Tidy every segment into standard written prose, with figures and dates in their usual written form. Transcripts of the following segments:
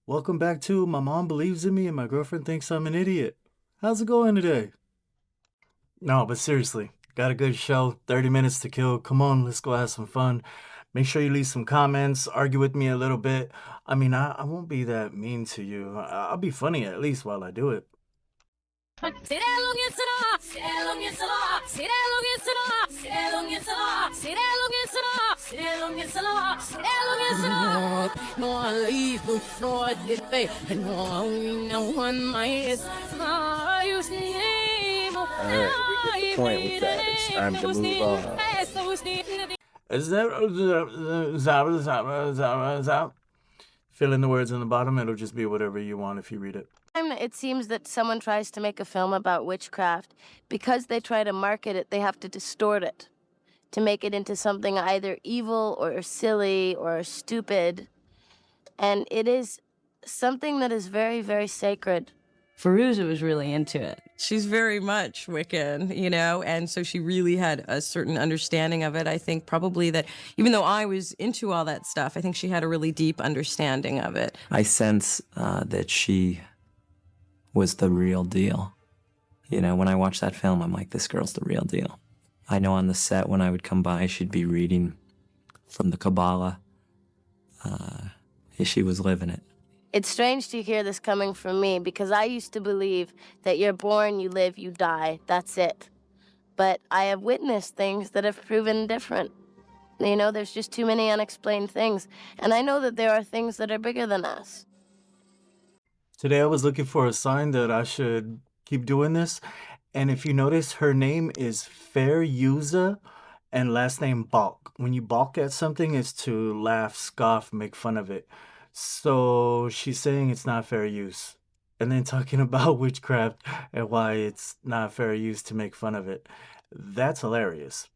Welcome back to My Mom Believes in Me and My Girlfriend Thinks I'm an Idiot. How's it going today? No, but seriously, got a good show, 30 minutes to kill. Come on, let's go have some fun. Make sure you leave some comments, argue with me a little bit. I won't be that mean to you. I'll be funny at least while I do it. Alright, we get the point with that. It's time to move on. Fill in the words in the bottom. It'll just be whatever you want if you read it. It seems that someone tries to make a film about witchcraft. Because they try to market it, they have to distort it to make it into something either evil or silly or stupid. And it is something that is very, very sacred. Fairuza was really into it. She's very much Wiccan, and so she really had a certain understanding of it. I think probably that even though I was into all that stuff, I think she had a really deep understanding of it. I sense that she was the real deal. When I watch that film, I'm like, this girl's the real deal. I know on the set when I would come by, she'd be reading from the Kabbalah. She was living it. It's strange to hear this coming from me because I used to believe that you're born, you live, you die, that's it. But I have witnessed things that have proven different. There's just too many unexplained things. And I know that there are things that are bigger than us. Today I was looking for a sign that I should keep doing this. And if you notice, her name is Fairuza and last name Balk. When you balk at something, it's to laugh, scoff, make fun of it. So she's saying it's not fair use. And then talking about witchcraft and why it's not fair use to make fun of it. That's hilarious.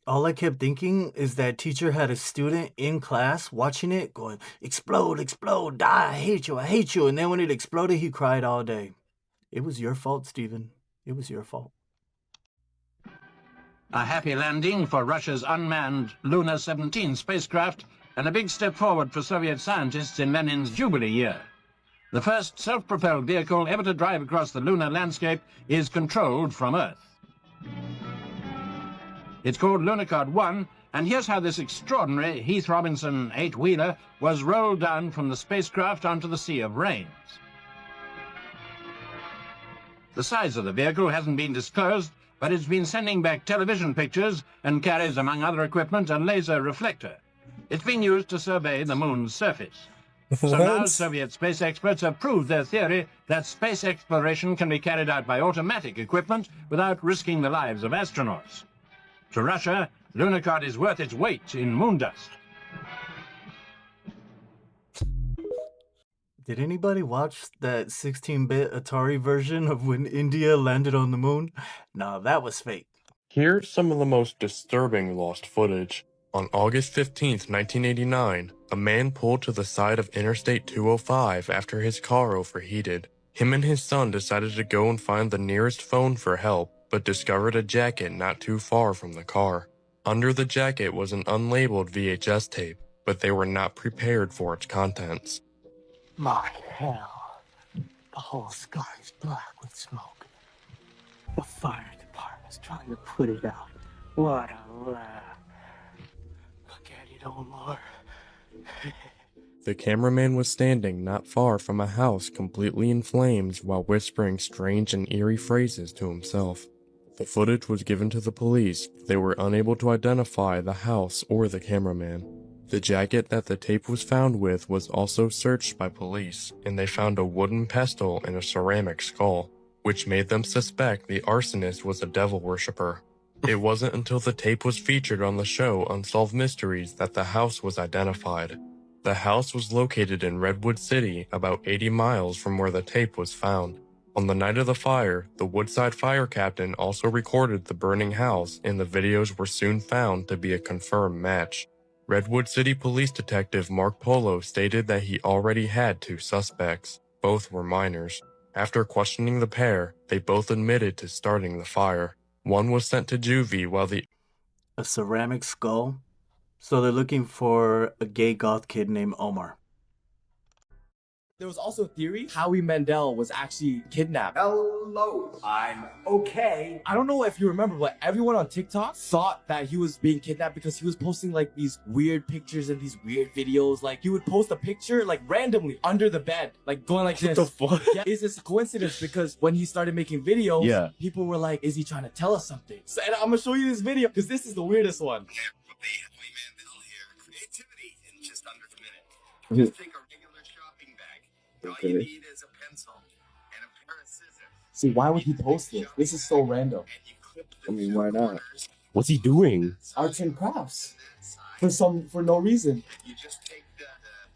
All I kept thinking is that teacher had a student in class watching it going, explode, explode, die, I hate you, I hate you. And then when it exploded, he cried all day. It was your fault, Stephen. It was your fault. A happy landing for Russia's unmanned Luna 17 spacecraft and a big step forward for Soviet scientists in Lenin's Jubilee year. The first self-propelled vehicle ever to drive across the lunar landscape is controlled from Earth. It's called Lunokhod 1, and here's how this extraordinary Heath Robinson 8-wheeler was rolled down from the spacecraft onto the Sea of Rains. The size of the vehicle hasn't been disclosed, but it's been sending back television pictures and carries, among other equipment, a laser reflector. It's been used to survey the moon's surface. So now Soviet space experts have proved their theory that space exploration can be carried out by automatic equipment without risking the lives of astronauts. To Russia, Lunokhod is worth its weight in moon dust. Did anybody watch that 16-bit Atari version of when India landed on the moon? Nah, that was fake. Here's some of the most disturbing lost footage. On August 15th, 1989, a man pulled to the side of Interstate 205 after his car overheated. Him and his son decided to go and find the nearest phone for help, but discovered a jacket not too far from the car. Under the jacket was an unlabeled VHS tape, but they were not prepared for its contents. My hell, the whole sky is black with smoke. The fire department's trying to put it out. What a laugh. Look at it, Omar. The cameraman was standing not far from a house completely in flames while whispering strange and eerie phrases to himself. The footage was given to the police. They were unable to identify the house or the cameraman. The jacket that the tape was found with was also searched by police, and they found a wooden pestle and a ceramic skull. which made them suspect the arsonist was a devil worshiper. It wasn't until the tape was featured on the show Unsolved Mysteries that the house was identified. The house was located in Redwood City, about 80 miles from where the tape was found. On the night of the fire, the Woodside fire captain also recorded the burning house, and the videos were soon found to be a confirmed match. Redwood City Police Detective Mark Polo stated that he already had 2 suspects. Both were minors. After questioning the pair, they both admitted to starting the fire. One was sent to juvie while the A ceramic skull. So they're looking for a gay goth kid named Omar. There was also a theory Howie Mandel was actually kidnapped. Hello, I'm okay. I don't know if you remember, but everyone on TikTok thought that he was being kidnapped because he was posting like these weird pictures and these weird videos. Like he would post a picture like randomly under the bed, like going like this. What the fuck? Yeah, it's just a coincidence because when he started making videos, people were like, is he trying to tell us something? So, and I'm gonna show you this video because this is the weirdest one. Howie Mandel here. Creativity in just under a minute. Just take a regular shopping bag. All you need is a pencil and a pair of scissors. See, why would he post this? This is so random. And you clip I mean, why not? What's he doing? Arts and crafts. For no reason. You just take the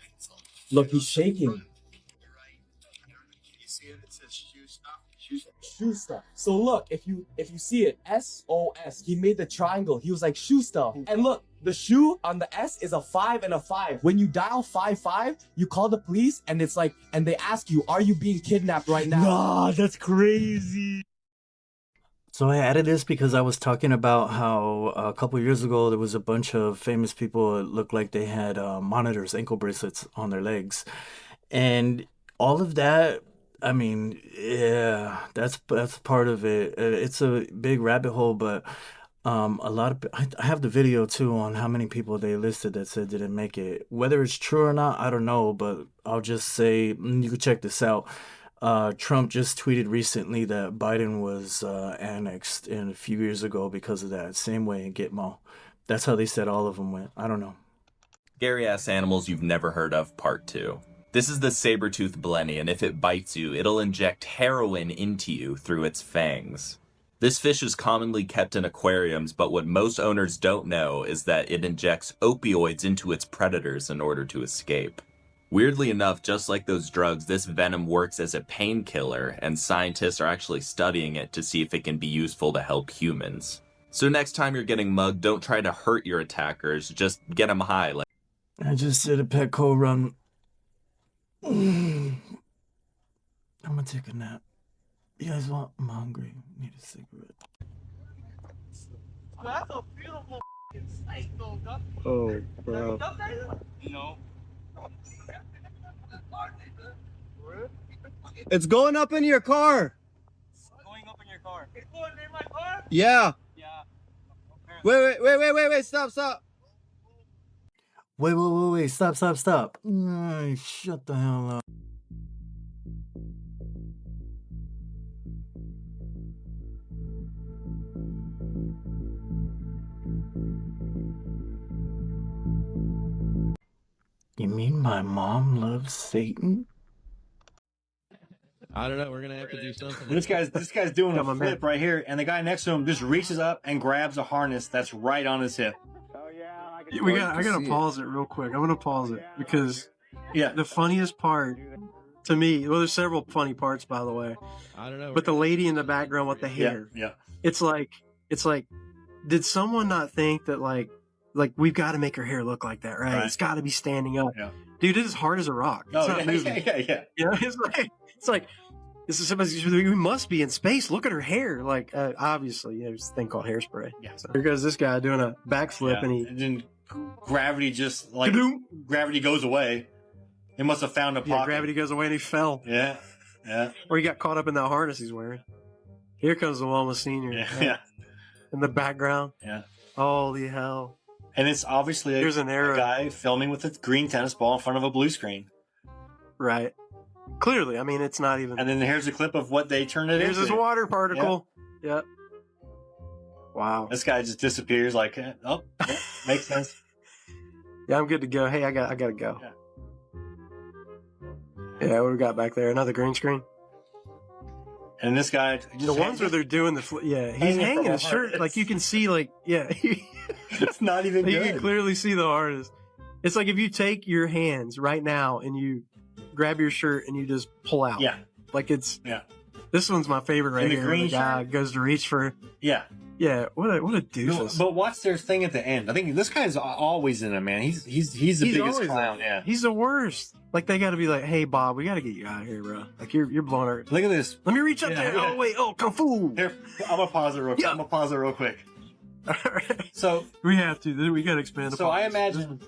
pencil. Look, he's shaking. Right. Can you see it? It says shoe stuff. Shoe stuff. Shoe stuff. So look, if you see it, SOS. He made the triangle. He was like shoe stuff. And look, the shoe on the S is a 5 and a 5. When you dial 55, you call the police and it's like, and they ask you, are you being kidnapped right now? Nah, that's crazy. So I added this because I was talking about how a couple years ago there was a bunch of famous people that looked like they had monitors, ankle bracelets on their legs. And all of that, I mean, yeah, that's part of it. It's a big rabbit hole, but a lot of I have the video too on how many people they listed that said didn't make it. Whether it's true or not, I don't know, but I'll just say you can check this out. Trump just tweeted recently that Biden was annexed in a few years ago because of that. Same way in Gitmo. That's how they said all of them went. I don't know. Scary-ass animals you've never heard of, part 2. This is the saber-toothed blenny, and if it bites you, it'll inject heroin into you through its fangs. This fish is commonly kept in aquariums, but what most owners don't know is that it injects opioids into its predators in order to escape. Weirdly enough, just like those drugs, this venom works as a painkiller, and scientists are actually studying it to see if it can be useful to help humans. So next time you're getting mugged, don't try to hurt your attackers, just get them high. I just did a Petco run. I'm gonna take a nap. You guys want? I'm hungry. Need a cigarette. That's a beautiful sight, though. Oh, bro. No. It's going up in your car. Going up in your car. It's going in my car? Yeah. Yeah. Wait. Stop. Wait. Stop. Shut the hell up. You mean my mom loves Satan? I don't know. We're gonna have to do something. This guy's doing a flip right here, and the guy next to him just reaches up and grabs a harness that's right on his hip. I gotta pause it real quick. I'm gonna pause it because the funniest part to me, well, there's several funny parts by the way. I don't know. But the lady in the background with the hair, it's like, did someone not think that like we've got to make her hair look like that, right? It's got to be standing up. Yeah. Dude, it is hard as a rock. It's not moving. Yeah. You know, it's like this is we must be in space. Look at her hair. Like obviously, there's this thing called hairspray. Yeah. So here goes this guy doing a backflip, and then gravity just gravity goes away. He must have found a pocket. Yeah, gravity goes away and he fell. Yeah. Or he got caught up in that harness he's wearing. Here comes the one with senior. Yeah. In the background. Yeah. Holy hell. And it's obviously a guy filming with a green tennis ball in front of a blue screen. Right. Clearly, I mean, it's not even. And then here's a clip of what they turned it into. Here's this water particle. Yep. Wow. This guy just disappears like, makes sense. Yeah, I'm good to go. Hey, I gotta go. Yeah, what do we got back there? Another green screen? And this guy The ones where they're doing the he's hanging his shirt, like you can see, like it's not even you good. can clearly see the artist. It's like if you take your hands right now and you grab your shirt and you just pull out. Yeah. Like it's Yeah. This one's my favorite right In the here. green The guy shirt? goes to reach for. Yeah. Yeah. What a doofus. But watch their thing at the end. I think this guy's always in it, man. He's the biggest always clown. there. Yeah. He's the worst. Like they got to be like, hey Bob, we got to get you out of here, bro. Like you're blowing our. Look at this. Let me reach up there. Yeah. Oh wait. Oh, kung fu. Here, I'm gonna pause it real quick. I'm gonna pause it real quick. So we have to. We got to expand. So I imagine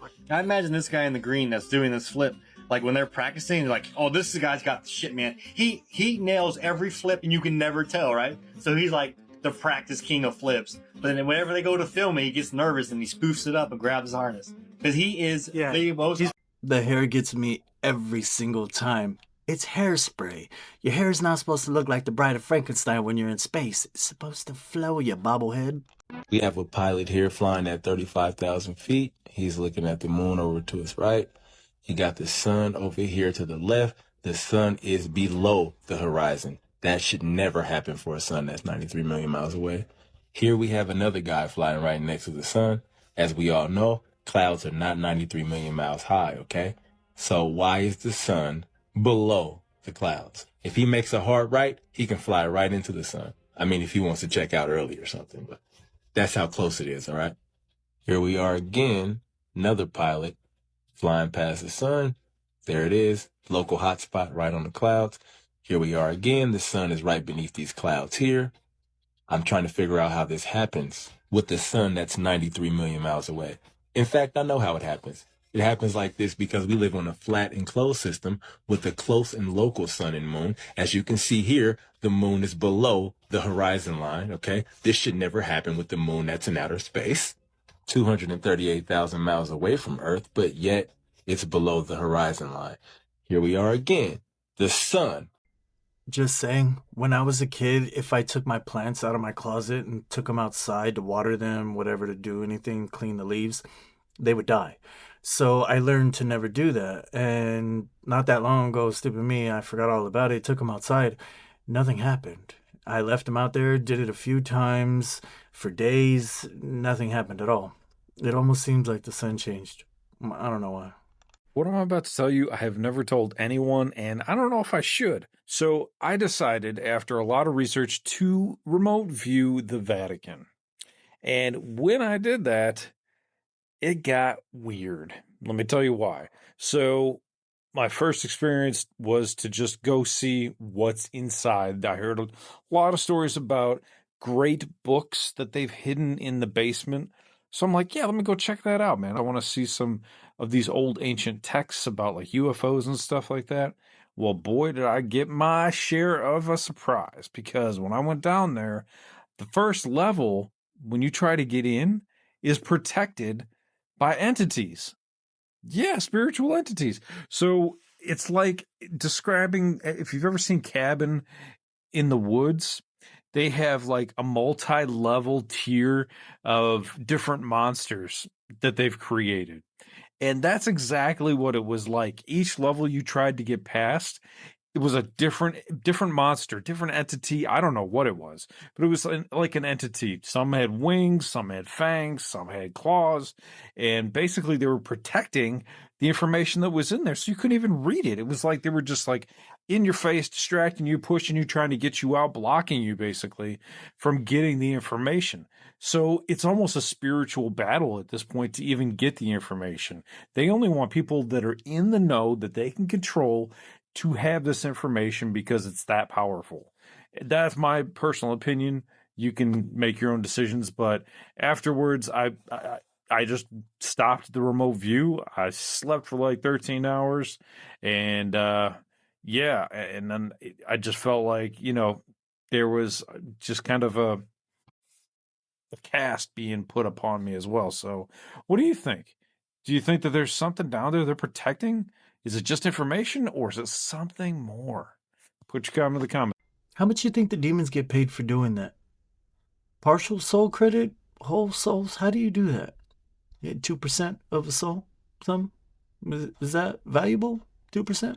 this guy in the green that's doing this flip. Like when they're practicing, they're like, "Oh, this guy's got the shit, man. He nails every flip, and you can never tell, right?" So he's like the practice king of flips. But then whenever they go to film it, he gets nervous and he spoofs it up and grabs his harness because he is the most. The hair gets me every single time. It's hairspray. Your hair is not supposed to look like the Bride of Frankenstein when you're in space. It's supposed to flow, you bobblehead. We have a pilot here flying at 35,000 feet. He's looking at the moon over to his right. You got the sun over here to the left. The sun is below the horizon. That should never happen for a sun that's 93 million miles away. Here we have another guy flying right next to the sun. As we all know, clouds are not 93 million miles high, okay? So why is the sun below the clouds? If he makes a hard right, he can fly right into the sun. I mean, if he wants to check out early or something, but that's how close it is, all right? Here we are again, another pilot flying past the sun. There it is, local hotspot right on the clouds. Here we are again, the sun is right beneath these clouds here. I'm trying to figure out how this happens with the sun that's 93 million miles away. In fact, I know how it happens. It happens like this because we live on a flat enclosed system with a close and local sun and moon. As you can see here, the moon is below the horizon line, okay? This should never happen with the moon that's in outer space, 238,000 miles away from Earth, but yet it's below the horizon line. Here we are again, the sun. Just saying, when I was a kid, if I took my plants out of my closet and took them outside to water them, whatever, to do anything, clean the leaves, they would die. So I learned to never do that. And not that long ago, stupid me, I forgot all about it, took them outside. Nothing happened. I left them out there, did it a few times for days. Nothing happened at all. It almost seems like the sun changed. I don't know why. What I'm about to tell you, I have never told anyone, and I don't know if I should. So I decided, after a lot of research, to remote view the Vatican. And when I did that, it got weird. Let me tell you why. So my first experience was to just go see what's inside. I heard a lot of stories about great books that they've hidden in the basement. So I'm like, yeah, let me go check that out, man. I want to see some of these old ancient texts about like UFOs and stuff like that. Well, boy, did I get my share of a surprise, because when I went down there, the first level, when you try to get in, is protected by entities. Yeah, spiritual entities. So it's like describing, if you've ever seen Cabin in the Woods, they have like a multi-level tier of different monsters that they've created. And that's exactly what it was like. Each level you tried to get past, it was a different monster, different entity. I don't know what it was, but it was like an entity. Some had wings, some had fangs, some had claws, and basically they were protecting the information that was in there, so you couldn't even read it. It was like they were just like in your face, distracting you, pushing you, trying to get you out, blocking you basically from getting the information. So it's almost a spiritual battle at this point to even get the information. They only want people that are in the know, that they can control, to have this information, because it's that powerful. That's my personal opinion. You can make your own decisions, but afterwards, I just stopped the remote view. I slept for like 13 hours, and yeah, and then I just felt like, there was just kind of a cast being put upon me as well. So, what do you think? Do you think that there's something down there they're protecting? Is it just information, or is it something more? Put your comment in the comments. How much you think the demons get paid for doing that? Partial soul credit? Whole souls? How do you do that? 2% of a soul? Some? Is that valuable? 2%?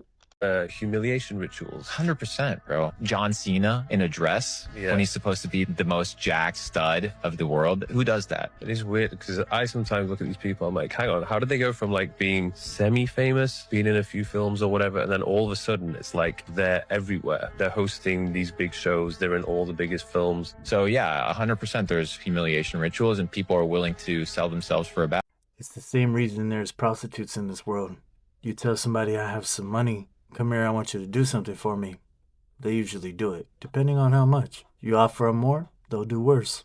humiliation rituals. 100%, bro. John Cena in a dress when he's supposed to be the most jacked stud of the world. Who does that? It is weird because I sometimes look at these people, I'm like, hang on, how did they go from like being semi-famous, being in a few films or whatever, and then all of a sudden it's like they're everywhere. They're hosting these big shows, they're in all the biggest films. So yeah, 100% there's humiliation rituals and people are willing to sell themselves for a bag. It's the same reason there's prostitutes in this world. You tell somebody I have some money, come here, I want you to do something for me. They usually do it, depending on how much. You offer them more, they'll do worse.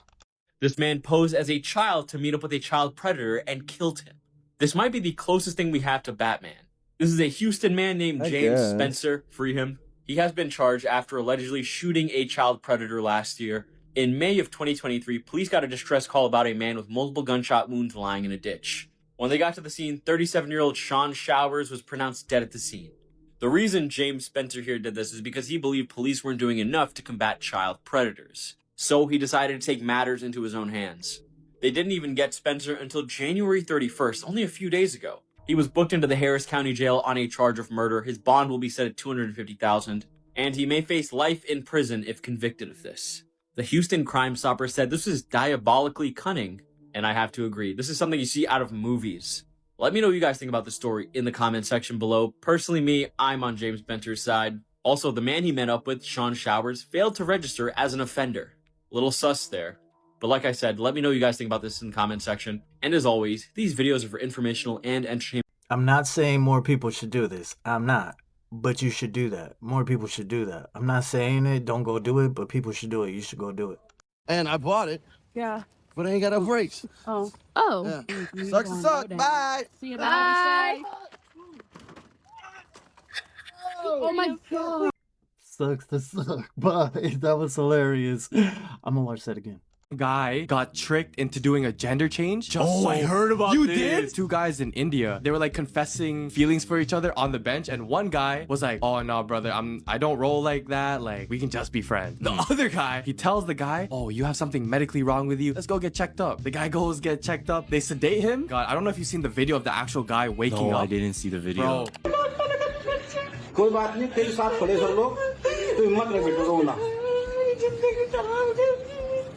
This man posed as a child to meet up with a child predator and killed him. This might be the closest thing we have to Batman. This is a Houston man named James Spencer. Free him. He has been charged after allegedly shooting a child predator last year. In May of 2023, police got a distress call about a man with multiple gunshot wounds lying in a ditch. When they got to the scene, 37-year-old Sean Showers was pronounced dead at the scene. The reason James Spencer here did this is because he believed police weren't doing enough to combat child predators. So he decided to take matters into his own hands. They didn't even get Spencer until January 31st, only a few days ago. He was booked into the Harris County Jail on a charge of murder. His bond will be set at $250,000, and he may face life in prison if convicted of this. The Houston Crime Stopper said this is diabolically cunning, and I have to agree. This is something you see out of movies. Let me know what you guys think about this story in the comment section below. Personally, me, I'm on James Spencer's side. Also, the man he met up with, Sean Showers, failed to register as an offender. Little sus there. But like I said, let me know what you guys think about this in the comment section. And as always, these videos are for informational and entertainment. I'm not saying more people should do this. I'm not. But you should do that. More people should do that. I'm not saying it, don't go do it, but people should do it. You should go do it. And I bought it. Yeah. But I ain't got no brakes. Oh. Oh. Yeah. Sucks to suck. Bye. See you. Bye. Oh my God. Sucks to suck. Bye. That was hilarious. I'm gonna watch that again. Guy got tricked into doing a gender change. I heard about you this. You did? Two guys in India. They were like confessing feelings for each other on the bench, and one guy was like, "Oh no, brother, I don't roll like that. Like we can just be friends." The other guy, he tells the guy, "Oh, you have something medically wrong with you. Let's go get checked up." The guy goes get checked up. They sedate him. God, I don't know if you've seen the video of the actual guy waking up. I didn't see the video. Bro.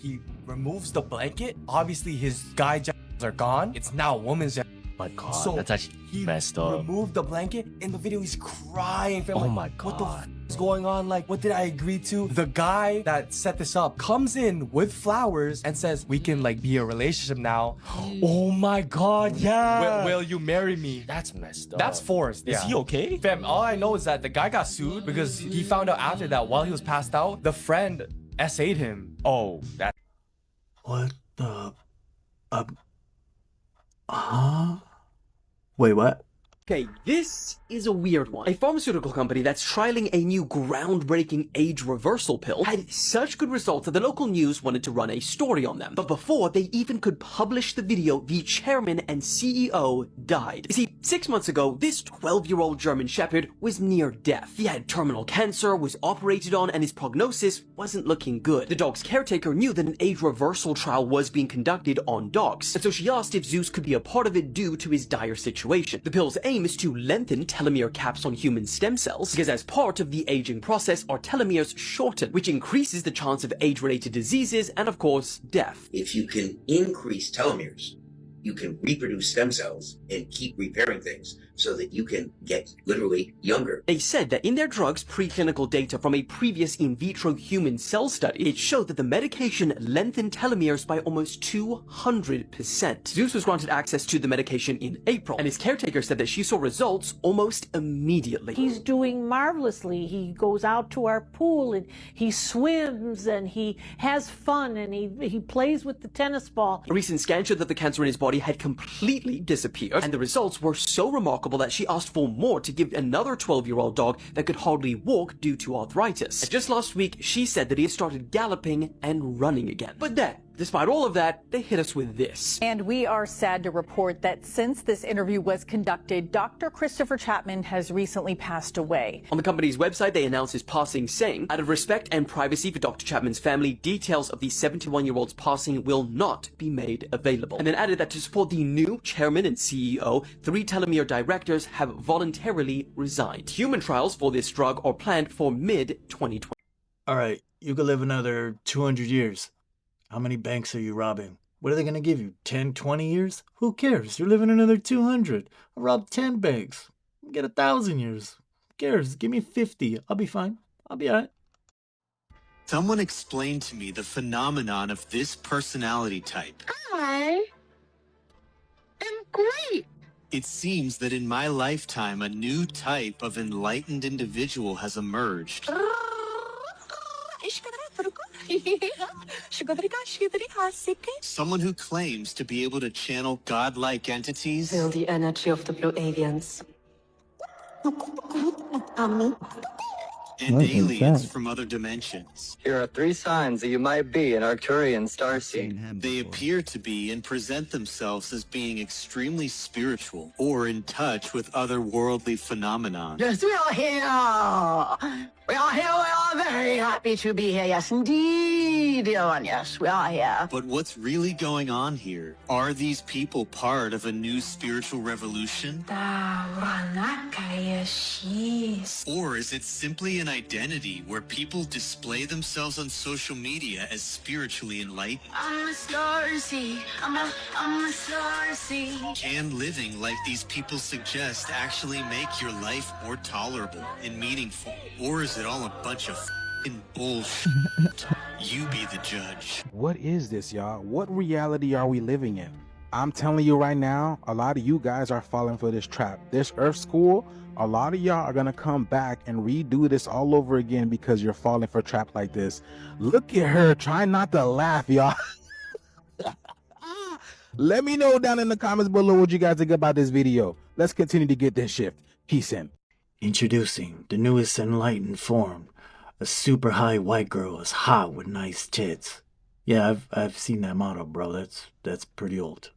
He removes the blanket. Obviously, his guy are gone. It's now a woman's. My God, So that's actually messed up. removed the blanket. In the video, he's crying. Oh my What the God. is going on? Like, what did I agree to? The guy that set this up comes in with flowers and says, "We can like be a relationship now." Oh my God, yeah. Will you marry me? That's messed up. That's forced. Is he okay? Fam, all I know is that the guy got sued because he found out after that while he was passed out, the friend SA'd him. Oh, that. What the? Wait, what? Okay, this is a weird one. A pharmaceutical company that's trialing a new groundbreaking age reversal pill had such good results that the local news wanted to run a story on them. But before they even could publish the video, the chairman and CEO died. You see, 6 months ago, this 12-year-old German Shepherd was near death. He had terminal cancer, was operated on, and his prognosis wasn't looking good. The dog's caretaker knew that an age reversal trial was being conducted on dogs, and so she asked if Zeus could be a part of it due to his dire situation. The pill's aim is to lengthen telomere caps on human stem cells, because as part of the aging process, our telomeres shorten, which increases the chance of age-related diseases and, of course, death. If you can increase telomeres, you can reproduce stem cells and keep repairing things so that you can get literally younger. They said that in their drugs, preclinical data from a previous in vitro human cell study, it showed that the medication lengthened telomeres by almost 200%. Zeus was granted access to the medication in April, and his caretaker said that she saw results almost immediately. He's doing marvelously. He goes out to our pool and he swims and he has fun and he plays with the tennis ball. A recent scan showed that the cancer in his body had completely disappeared, and the results were so remarkable that she asked for more to give another 12-year-old dog that could hardly walk due to arthritis. And just last week, she said that he had started galloping and running again. But then, Despite all of that, they hit us with this. And we are sad to report that since this interview was conducted, Dr. Christopher Chapman has recently passed away. On the company's website, they announced his passing, saying, out of respect and privacy for Dr. Chapman's family, details of the 71-year-old's passing will not be made available. And then added that to support the new chairman and CEO, 3 telomere directors have voluntarily resigned. Human trials for this drug are planned for mid-2020. All right, you could live another 200 years. How many banks are you robbing? What are they going to give you? 10, 20 years? Who cares? You're living another 200. I'll rob 10 banks. Get 1,000 years. Who cares? Give me 50. I'll be fine. I'll be all right. Someone explain to me the phenomenon of this personality type. I am great. It seems that in my lifetime, a new type of enlightened individual has emerged. Someone who claims to be able to channel godlike entities. Feel the energy of the blue aliens. And aliens from other dimensions. Here are 3 signs that you might be an Arcturian starseed. They appear to be and present themselves as being extremely spiritual or in touch with otherworldly phenomena. Yes, we are here. We are here. We are very happy to be here. Yes, indeed, dear one. Yes, we are here. But what's really going on here? Are these people part of a new spiritual revolution? Or is it simply an identity where people display themselves on social media as spiritually enlightened? I'm a starseed. I'm a starseed. Can living like these people suggest actually make your life more tolerable and meaningful? Or is it all a bunch of f***ing bullshit? You be the judge. What is this, y'all? What reality are we living in? I'm telling you right now, a lot of you guys are falling for this trap. This Earth School, a lot of y'all are gonna come back and redo this all over again because you're falling for a trap like this. Look at her, try not to laugh, y'all. Let me know down in the comments below what you guys think about this video. Let's continue to get this shift. Peace in. Introducing the newest enlightened form. A super high white girl is hot with nice tits. Yeah, I've seen that model, bro. That's pretty old.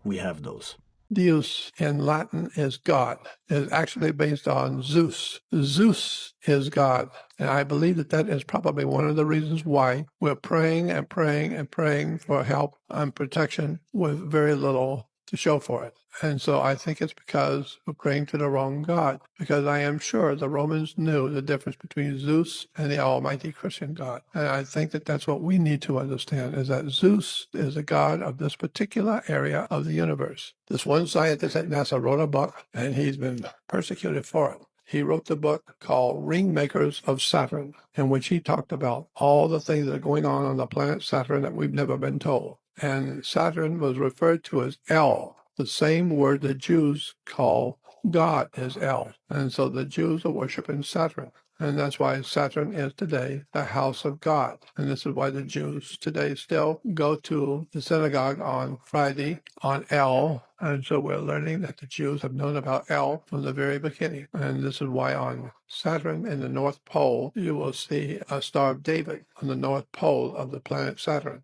We have those. Deus in Latin is God. It's actually based on Zeus. Zeus is God. And I believe that is probably one of the reasons why we're praying and praying and praying for help and protection with very little to show for it. And so I think it's because we're praying to the wrong God, because I am sure the Romans knew the difference between Zeus and the almighty Christian God. And I think that's what we need to understand, is that Zeus is the God of this particular area of the universe. This one scientist at NASA wrote a book, and he's been persecuted for it. He wrote the book called Ringmakers of Saturn, in which he talked about all the things that are going on the planet Saturn that we've never been told. And Saturn was referred to as El, the same word the Jews call God is El. And so the Jews are worshiping Saturn. And that's why Saturn is today the house of God. And this is why the Jews today still go to the synagogue on Friday on El. And so we're learning that the Jews have known about El from the very beginning. And this is why on Saturn in the North Pole, you will see a Star of David on the North Pole of the planet Saturn.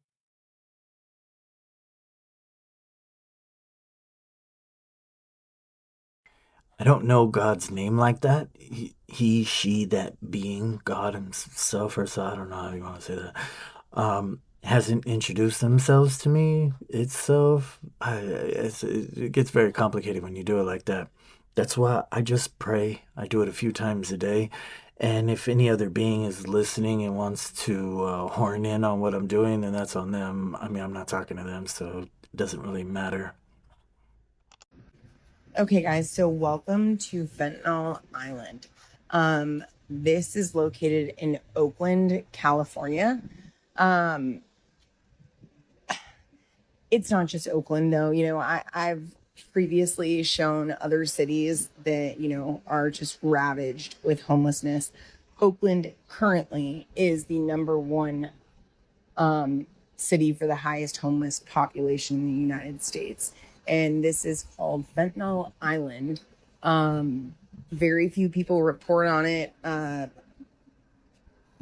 I don't know God's name like that. He, she, that being, God himself, or so, I don't know how you want to say that, hasn't introduced themselves to me itself. It gets very complicated when you do it like that. That's why I just pray. I do it a few times a day. And if any other being is listening and wants to horn in on what I'm doing, then that's on them. I mean, I'm not talking to them, so it doesn't really matter. Okay, guys, so welcome to Fentanyl Island. This is located in Oakland, California. It's not just Oakland, though. You know, I've previously shown other cities that, you know, are just ravaged with homelessness. Oakland currently is the #1 city for the highest homeless population in the United States. And this is called Fentanyl Island. Very few people report on it.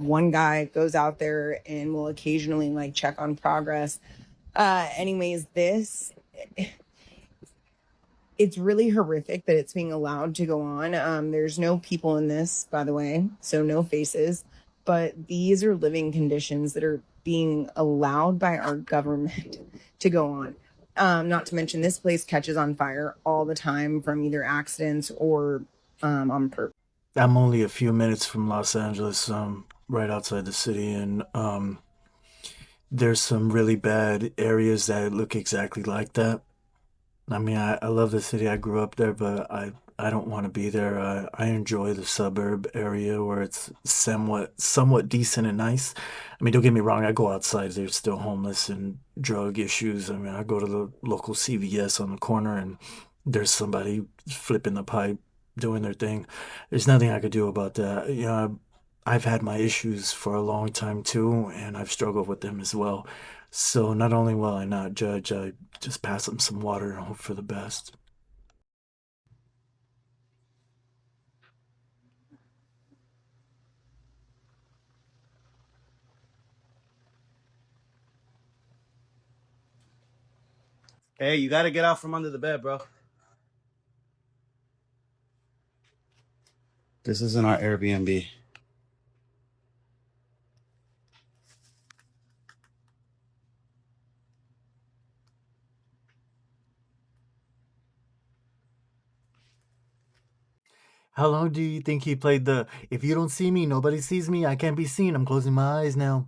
one guy goes out there and will occasionally like check on progress. Anyways, it's really horrific that it's being allowed to go on. There's no people in this, by the way, so no faces, but these are living conditions that are being allowed by our government to go on. Not to mention this place catches on fire all the time from either accidents or on purpose. I'm only a few minutes from Los Angeles, right outside the city, and there's some really bad areas that look exactly like that. I mean, I love the city. I grew up there, but I don't want to be there. I enjoy the suburb area where it's somewhat decent and nice. I mean, don't get me wrong. I go outside. There's still homeless and drug issues. I mean, I go to the local CVS on the corner, and there's somebody flipping the pipe, doing their thing. There's nothing I could do about that. You know, I've had my issues for a long time too, and I've struggled with them as well. So not only will I not judge, I just pass them some water and hope for the best. Hey, you gotta get out from under the bed, bro. This isn't our Airbnb. How long do you think he played the "if you don't see me, nobody sees me, I can't be seen, I'm closing my eyes now"?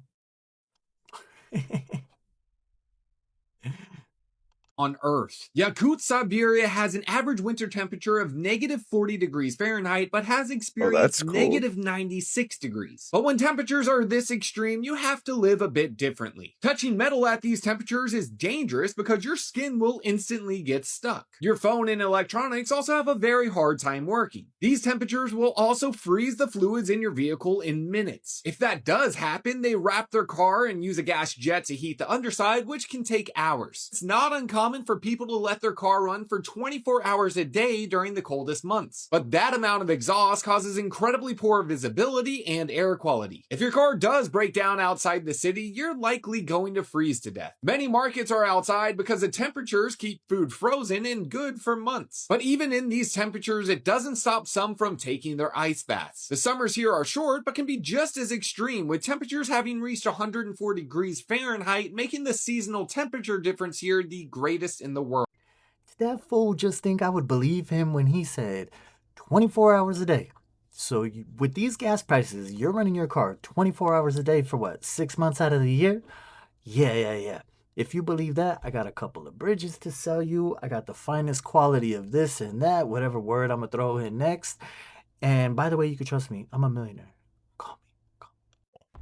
On Earth. Yakut, Siberia has an average winter temperature of negative 40 degrees Fahrenheit, but has experienced cold. negative 96 degrees. But when temperatures are this extreme, you have to live a bit differently. Touching metal at these temperatures is dangerous because your skin will instantly get stuck. Your phone and electronics also have a very hard time working. These temperatures will also freeze the fluids in your vehicle in minutes. If that does happen, they wrap their car and use a gas jet to heat the underside, which can take hours. It's not uncommon for people to let their car run for 24 hours a day during the coldest months. But that amount of exhaust causes incredibly poor visibility and air quality. If your car does break down outside the city, you're likely going to freeze to death. Many markets are outside because the temperatures keep food frozen and good for months. But even in these temperatures, it doesn't stop some from taking their ice baths. The summers here are short, but can be just as extreme, with temperatures having reached 104 degrees Fahrenheit, making the seasonal temperature difference here the greatest in the world. Did that fool just think I would believe him when he said 24 hours a day? So with these gas prices, you're running your car 24 hours a day for what, 6 months out of the year? Yeah. If you believe that, I got a couple of bridges to sell you. I got the finest quality of this and that, whatever word I'm going to throw in next. And by the way, you can trust me, I'm a millionaire.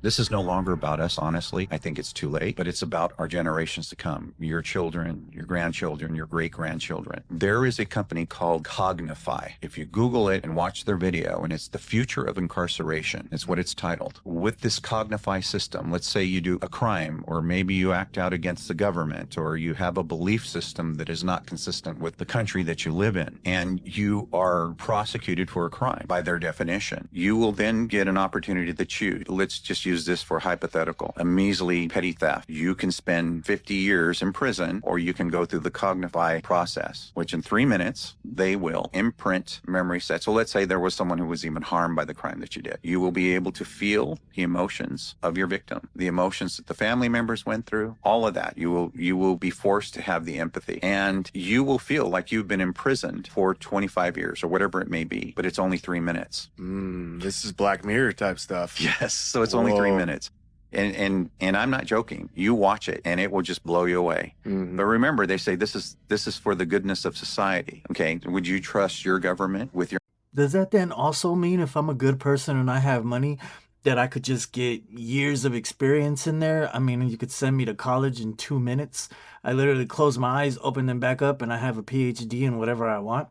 This is no longer about us, honestly. I think it's too late, but it's about our generations to come. Your children, your grandchildren, your great-grandchildren. There is a company called Cognify. If you Google it and watch their video, and it's the future of incarceration. It's what it's titled. With this Cognify system, let's say you do a crime, or maybe you act out against the government, or you have a belief system that is not consistent with the country that you live in, and you are prosecuted for a crime by their definition. You will then get an opportunity to choose. Let's just use this for hypothetical, a measly petty theft. You can spend 50 years in prison, or you can go through the Cognify process, which in 3 minutes, they will imprint memory sets. So let's say there was someone who was even harmed by the crime that you did. You will be able to feel the emotions of your victim, the emotions that the family members went through, all of that. You will be forced to have the empathy, and you will feel like you've been imprisoned for 25 years or whatever it may be, but it's only 3 minutes. This is Black Mirror type stuff. Yes, so it's only 3 minutes. And I'm not joking. You watch it and it will just blow you away. But remember, they say this is for the goodness of society. Okay, would you trust your government with your... Does that then also mean if I'm a good person and I have money, that I could just get years of experience in there? I mean, you could send me to college in 2 minutes. I literally close my eyes, open them back up, and I have a PhD in whatever I want.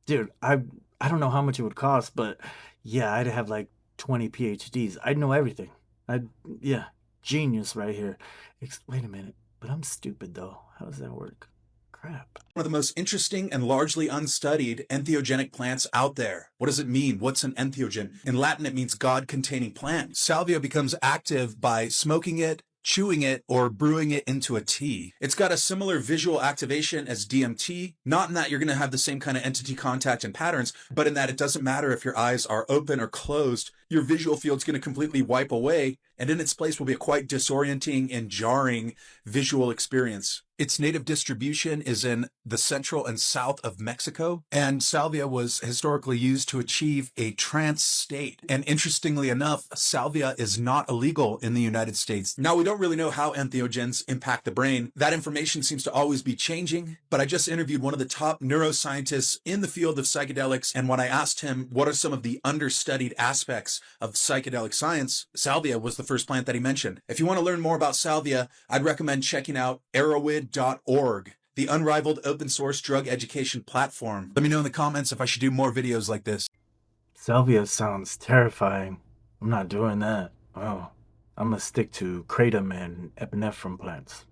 Dude, I don't know how much it would cost, but yeah, I'd have like 20 PhDs. I'd know everything. Genius right here. Wait a minute, but I'm stupid though. How does that work? One of the most interesting and largely unstudied entheogenic plants out there. What does it mean? What's an entheogen? In Latin, it means God-containing plant. Salvia becomes active by smoking it, chewing it, or brewing it into a tea. It's got a similar visual activation as DMT, not in that you're going to have the same kind of entity contact and patterns, but in that it doesn't matter if your eyes are open or closed, your visual field's going to completely wipe away, and in its place will be a quite disorienting and jarring visual experience. Its native distribution is in the central and south of Mexico, and salvia was historically used to achieve a trance state. And interestingly enough, salvia is not illegal in the United States. Now, we don't really know how entheogens impact the brain. That information seems to always be changing, but I just interviewed one of the top neuroscientists in the field of psychedelics, and when I asked him what are some of the understudied aspects of psychedelic science, salvia was the first plant that he mentioned. If you want to learn more about salvia, I'd recommend checking out arrowid.org, the unrivaled open source drug education platform. Let me know in the comments if I should do more videos like this. Salvia sounds terrifying. I'm not doing that. Oh, I'm gonna stick to kratom and epinephrine plants.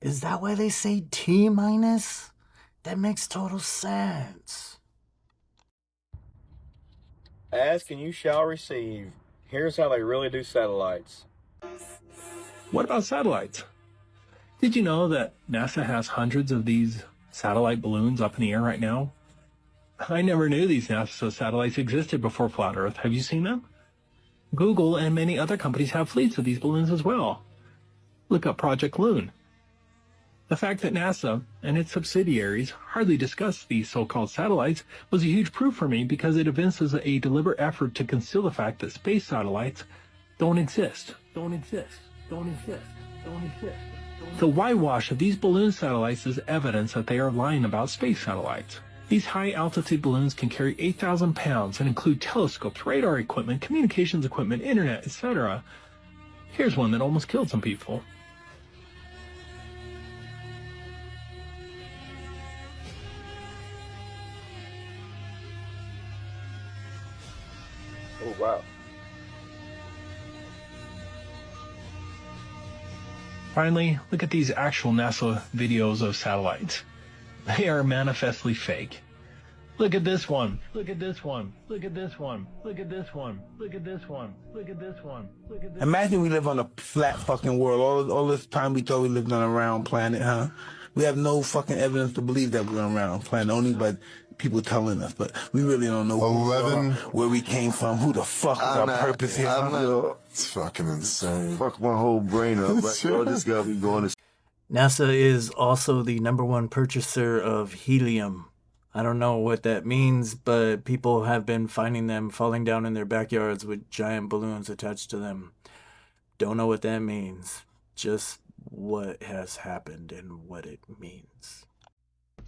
Is that why they say T minus? That makes total sense. Ask and you shall receive. Here's how they really do satellites. What about satellites? Did you know that NASA has hundreds of these satellite balloons up in the air right now? I never knew these NASA satellites existed before Flat Earth. Have you seen them? Google and many other companies have fleets of these balloons as well. Look up Project Loon. The fact that NASA and its subsidiaries hardly discuss these so-called satellites was a huge proof for me because it evinces a deliberate effort to conceal the fact that space satellites don't exist. Don't exist. Don't exist. Don't exist. The whitewash of these balloon satellites is evidence that they are lying about space satellites. These high-altitude balloons can carry 8,000 pounds and include telescopes, radar equipment, communications equipment, internet, etc. Here's one that almost killed some people. Oh, wow. Finally, look at these actual NASA videos of satellites. They are manifestly fake. Look at this one. Look at this one. Look at this one. Look at this one. Look at this one. Look at this one. Look at this one. Imagine we live on a flat fucking world. All this time we thought we lived on a round planet, huh? We have no fucking evidence to believe that we're on a round planet, only by people telling us, but we really don't know who we are, where we came from, who the fuck is our purpose here. It's fucking insane. Fuck my whole brain up. Right? Yo, this guy be going to... NASA is also the #1 purchaser of helium. I don't know what that means, but people have been finding them falling down in their backyards with giant balloons attached to them. Don't know what that means. Just what has happened and what it means.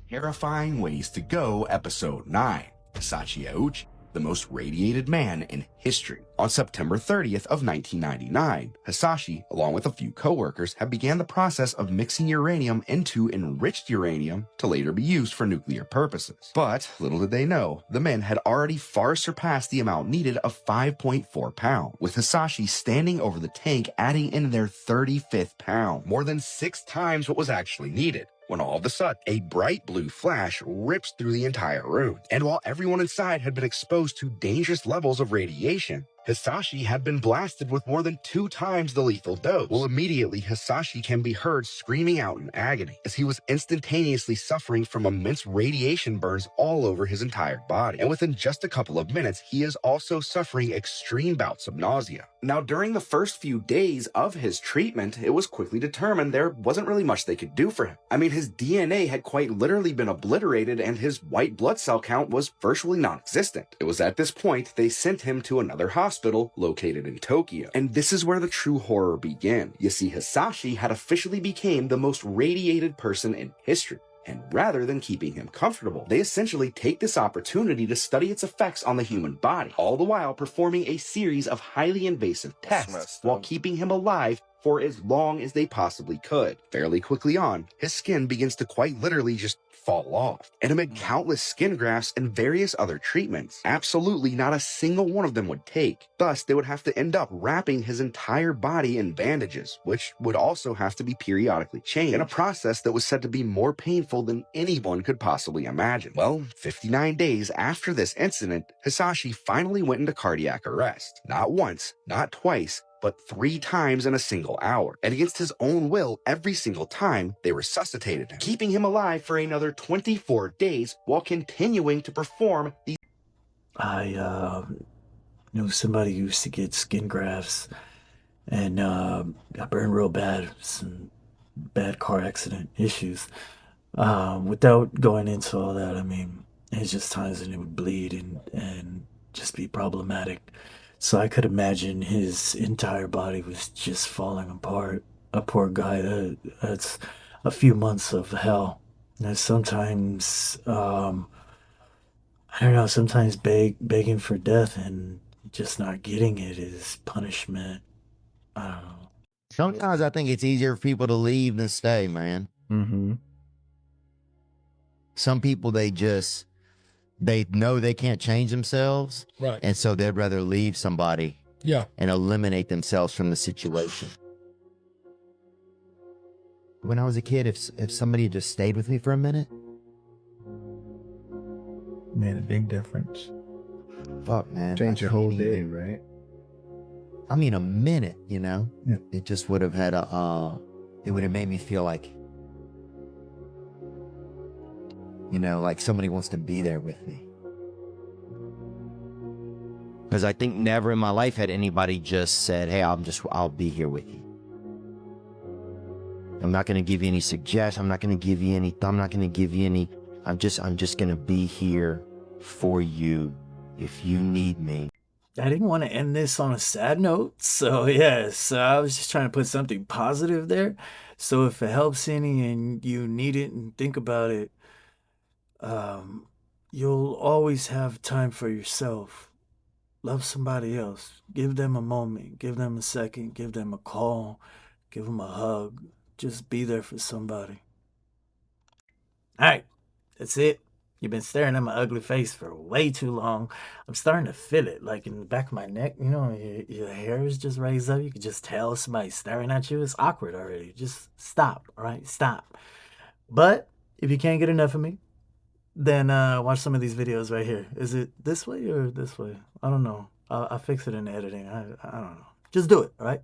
Terrifying Ways to Go, Episode 9. Hisashi Aouchi, the most radiated man in history. On September 30th of 1999, Hisashi, along with a few co-workers, had began the process of mixing uranium into enriched uranium to later be used for nuclear purposes. But little did they know, the men had already far surpassed the amount needed of 5.4 pounds, with Hisashi standing over the tank adding in their 35th pound, more than 6 times what was actually needed. When all of a sudden, a bright blue flash rips through the entire room. And while everyone inside had been exposed to dangerous levels of radiation, Hisashi had been blasted with more than 2 times the lethal dose. Well, immediately, Hisashi can be heard screaming out in agony as he was instantaneously suffering from immense radiation burns all over his entire body. And within just a couple of minutes, he is also suffering extreme bouts of nausea. Now, during the first few days of his treatment, it was quickly determined there wasn't really much they could do for him. I mean, his DNA had quite literally been obliterated and his white blood cell count was virtually non-existent. It was at this point they sent him to another hospital hospital located in Tokyo. And this is where the true horror began. You see, Hisashi had officially become the most radiated person in history. And rather than keeping him comfortable, they essentially take this opportunity to study its effects on the human body, all the while performing a series of highly invasive tests while keeping him alive for as long as they possibly could. Fairly quickly on, his skin begins to quite literally just fall off. And amid countless skin grafts and various other treatments, absolutely not a single one of them would take. Thus, they would have to end up wrapping his entire body in bandages, which would also have to be periodically changed, in a process that was said to be more painful than anyone could possibly imagine. Well, 59 days after this incident, Hisashi finally went into cardiac arrest. Not once, not twice, but 3 times in a single hour. And against his own will, every single time, they resuscitated him, keeping him alive for another 24 days while continuing to perform these. I knew somebody who used to get skin grafts and got burned real bad. Some bad car accident issues. Without going into all that, I mean, it's just times when it would bleed and just be problematic. So I could imagine his entire body was just falling apart. A poor guy. That's a few months of hell. And sometimes, I don't know. Sometimes begging for death and just not getting it is punishment. I don't know. Sometimes I think it's easier for people to leave than stay, man. Mm-hmm. Some people, they know they can't change themselves. Right. And so they'd rather leave somebody. Yeah. And eliminate themselves from the situation. When I was a kid, if somebody just stayed with me for a minute, made a big difference. Fuck, man. Change your whole day, right? I mean, a minute, you know? Yeah. It just would have had it would have made me feel like, you know, like somebody wants to be there with me. Because I think never in my life had anybody just said, hey, I'll be here with you. I'm not going to give you any suggestions. I'm not going to give you any, I'm just going to be here for you if you need me. I didn't want to end this on a sad note, so yes, I was just trying to put something positive there. So if it helps any and you need it and think about it, you'll always have time for yourself. Love somebody else. Give them a moment. Give them a second. Give them a call. Give them a hug. Just be there for somebody. All right, that's it. You've been staring at my ugly face for way too long. I'm starting to feel it, like in the back of my neck. You know, your hair is just raised up. You can just tell somebody's staring at you. It's awkward already. Just stop, all right? Stop. But if you can't get enough of me, then watch some of these videos right here. Is it this way or this way? I don't know. I'll fix it in editing. I don't know. Just do it, all right?